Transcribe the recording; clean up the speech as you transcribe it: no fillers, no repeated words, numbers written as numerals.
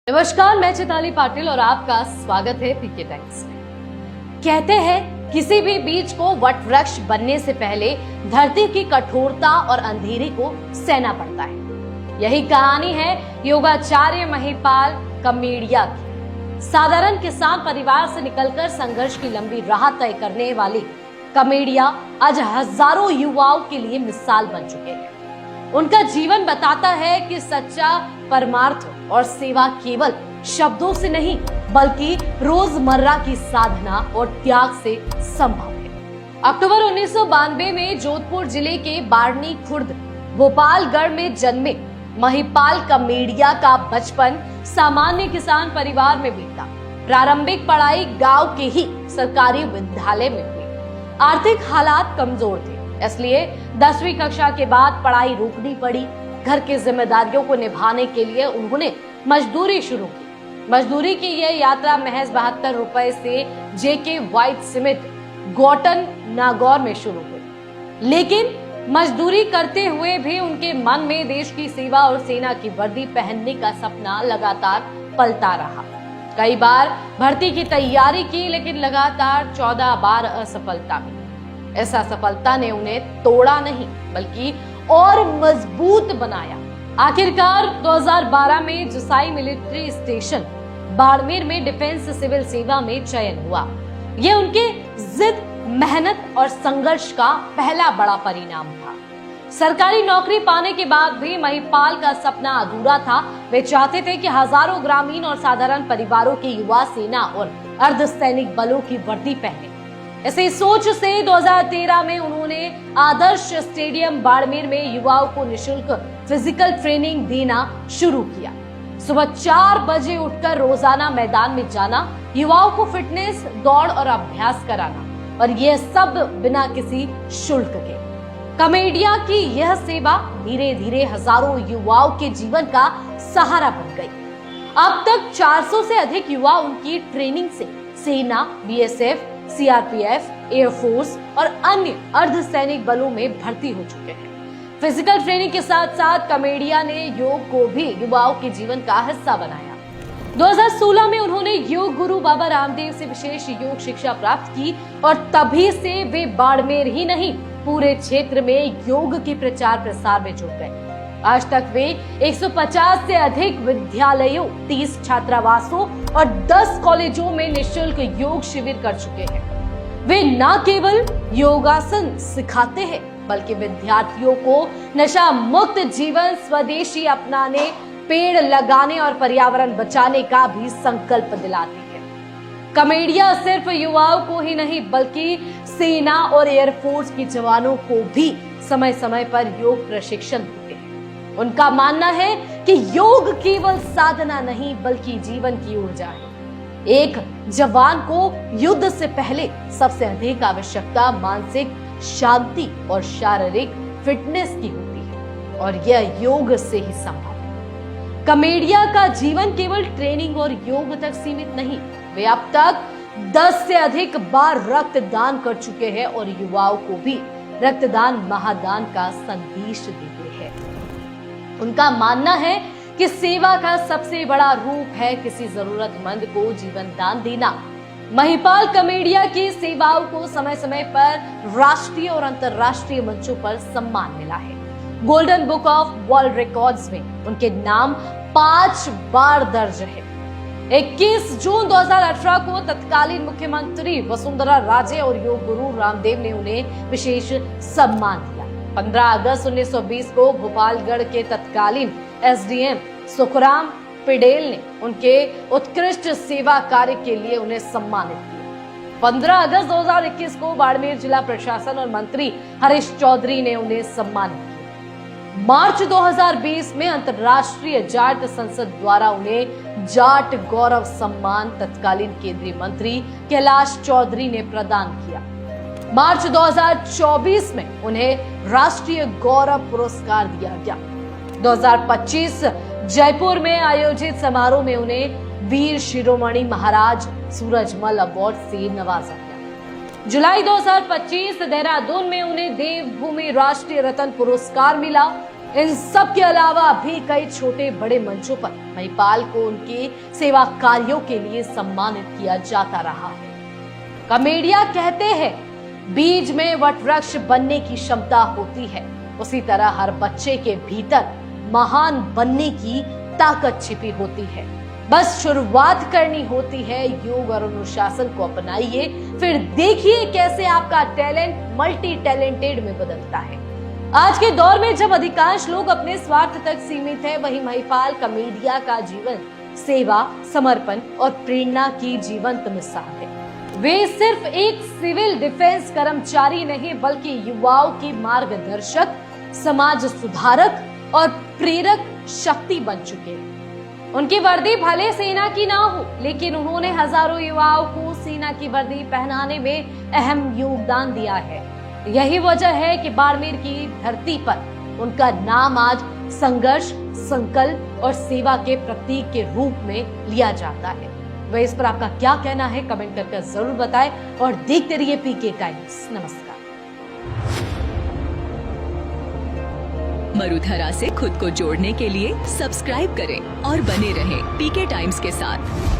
नमस्कार, मैं चैताली पाटिल और आपका स्वागत है पीके टाइम्स में। कहते हैं किसी भी बीज को वट वृक्ष बनने से पहले धरती की कठोरता और अंधेरे को सहना पड़ता है। यही कहानी है योगाचार्य महिपाल कमेड़िया की। साधारण किसान परिवार से निकलकर संघर्ष की लंबी राह तय करने वाले कमेड़िया आज हजारों युवाओं के लिए मिसाल बन चुके हैं। उनका जीवन बताता है कि सच्चा परमार्थ और सेवा केवल शब्दों से नहीं बल्कि रोजमर्रा की साधना और त्याग से संभव है। अक्टूबर 1992 में जोधपुर जिले के बाड़नी खुर्द गोपालगढ़ में जन्मे महिपाल कमेड़िया का बचपन सामान्य किसान परिवार में बीता। प्रारंभिक पढ़ाई गांव के ही सरकारी विद्यालय में हुई। आर्थिक हालात कमजोर थे, इसलिए 10वीं कक्षा के बाद पढ़ाई रोकनी पड़ी। घर की जिम्मेदारियों को निभाने के लिए उन्होंने मजदूरी शुरू की। मजदूरी की यह यात्रा महज 72 रुपए से जेके व्हाइट सीमेंट गॉटन नागौर में शुरू हुई। लेकिन मजदूरी करते हुए भी उनके मन में देश की सेवा और सेना की वर्दी पहनने का सपना लगातार पलता रहा। कई बार भर्ती की तैयारी की, लेकिन लगातार 14 बार असफलता मिली। इस असफलता ने उन्हें तोड़ा नहीं बल्कि और मजबूत बनाया। आखिरकार 2012 में जुसाई मिलिट्री स्टेशन बाड़मेर में डिफेंस सिविल सेवा में चयन हुआ। यह उनके जिद, मेहनत और संघर्ष का पहला बड़ा परिणाम था। सरकारी नौकरी पाने के बाद भी महिपाल का सपना अधूरा था। वे चाहते थे कि हजारों ग्रामीण और साधारण परिवारों के युवा सेना और अर्धसैनिक बलों की वर्दी पहने। इसी सोच से 2013 में उन्होंने आदर्श स्टेडियम बाड़मेर में युवाओं को निशुल्क फिजिकल ट्रेनिंग देना शुरू किया। सुबह 4 बजे उठकर रोजाना मैदान में जाना, युवाओं को फिटनेस, दौड़ और अभ्यास कराना, और यह सब बिना किसी शुल्क के। कमेड़िया की यह सेवा धीरे धीरे हजारों युवाओं के जीवन का सहारा बन गई। अब तक 400 से अधिक युवा उनकी ट्रेनिंग से सेना, बीएसएफ, सीआरपीएफ, एयरफोर्स और अन्य अर्धसैनिक बलों में भर्ती हो चुके हैं। फिजिकल ट्रेनिंग के साथ साथ कमेड़िया ने योग को भी युवाओं के जीवन का हिस्सा बनाया। 2016 में उन्होंने योग गुरु बाबा रामदेव से विशेष योग शिक्षा प्राप्त की और तभी से वे बाड़मेर ही नहीं पूरे क्षेत्र में योग के प्रचार प्रसार में जुट गए। आज तक वे 150 से अधिक विद्यालयों, 30 छात्रावासों और 10 कॉलेजों में निशुल्क योग शिविर कर चुके हैं। वे न केवल योगासन सिखाते हैं बल्कि विद्यार्थियों को नशा मुक्त जीवन, स्वदेशी अपनाने, पेड़ लगाने और पर्यावरण बचाने का भी संकल्प दिलाते हैं। कमेड़िया सिर्फ युवाओं को ही नहीं बल्कि सेना और एयरफोर्स के जवानों को भी समय समय पर योग प्रशिक्षण देते हैं। उनका मानना है कि योग केवल साधना नहीं बल्कि जीवन की ऊर्जा है। एक जवान को युद्ध से पहले सबसे अधिक आवश्यकता मानसिक शांति और शारीरिक फिटनेस की होती है, और यह योग से ही संभव है। कमेड़िया का जीवन केवल ट्रेनिंग और योग तक सीमित नहीं। वे अब तक 10 से अधिक बार रक्तदान कर चुके हैं और युवाओं को भी रक्तदान महादान का संदेश देते हैं। उनका मानना है कि सेवा का सबसे बड़ा रूप है किसी जरूरतमंद को जीवन दान देना। महिपाल कमेड़िया की सेवाओं को समय समय पर राष्ट्रीय और अंतर्राष्ट्रीय मंचों पर सम्मान मिला है। Golden book of world records में उनके नाम 5 बार दर्ज है। 21 जून 2018 को तत्कालीन मुख्यमंत्री वसुंधरा राजे और योग गुरु रामदेव ने उन्हें विशेष सम्मान दिया। 15 अगस्त 1920 को भोपालगढ़ के तत्कालीन एसडीएम सुखराम पिडेल ने उनके उत्कृष्ट सेवा कार्य के लिए उन्हें सम्मानित किया। 15 अगस्त 2021 को बाड़मेर जिला प्रशासन और मंत्री हरीश चौधरी ने उन्हें सम्मानित किया। मार्च 2020 में अंतर्राष्ट्रीय जाट संसद द्वारा उन्हें जाट गौरव सम्मान तत्कालीन केंद्रीय मंत्री कैलाश चौधरी ने प्रदान किया। मार्च 2024 में उन्हें राष्ट्रीय गौरव पुरस्कार दिया गया। 2025 जयपुर में आयोजित समारोह में उन्हें वीर शिरोमणि महाराज सूरजमल अवार्ड से नवाजा गया। जुलाई 2025 देहरादून में उन्हें देवभूमि राष्ट्रीय रत्न पुरस्कार मिला। इन सब के अलावा भी कई छोटे बड़े मंचों पर महिपाल को उनके सेवा कार्यों के लिए सम्मानित किया जाता रहा है। कॉमेडिया कहते हैं बीज में वटवृक्ष बनने की क्षमता होती है, उसी तरह हर बच्चे के भीतर महान बनने की ताकत छिपी होती है। बस शुरुआत करनी होती है। योग और अनुशासन को अपनाइए, फिर देखिए कैसे आपका टैलेंट मल्टी टैलेंटेड में बदलता है। आज के दौर में जब अधिकांश लोग अपने स्वार्थ तक सीमित हैं, वहीं महिपाल कॉमेडिया का जीवन सेवा, समर्पण और प्रेरणा की जीवंत मिसाल है। वे सिर्फ एक सिविल डिफेंस कर्मचारी नहीं बल्कि युवाओं की मार्गदर्शक, समाज सुधारक और प्रेरक शक्ति बन चुके हैं। उनकी वर्दी भले सेना की ना हो, लेकिन उन्होंने हजारों युवाओं को सेना की वर्दी पहनाने में अहम योगदान दिया है। यही वजह है कि बाड़मेर की धरती पर उनका नाम आज संघर्ष, संकल्प और सेवा के प्रतीक के रूप में लिया जाता है। वह इस पर आपका क्या कहना है कमेंट करके जरूर बताएं और देखते रहिए पीके टाइम्स। नमस्कार। मरुधरा से खुद को जोड़ने के लिए सब्सक्राइब करें और बने रहें पीके टाइम्स के साथ।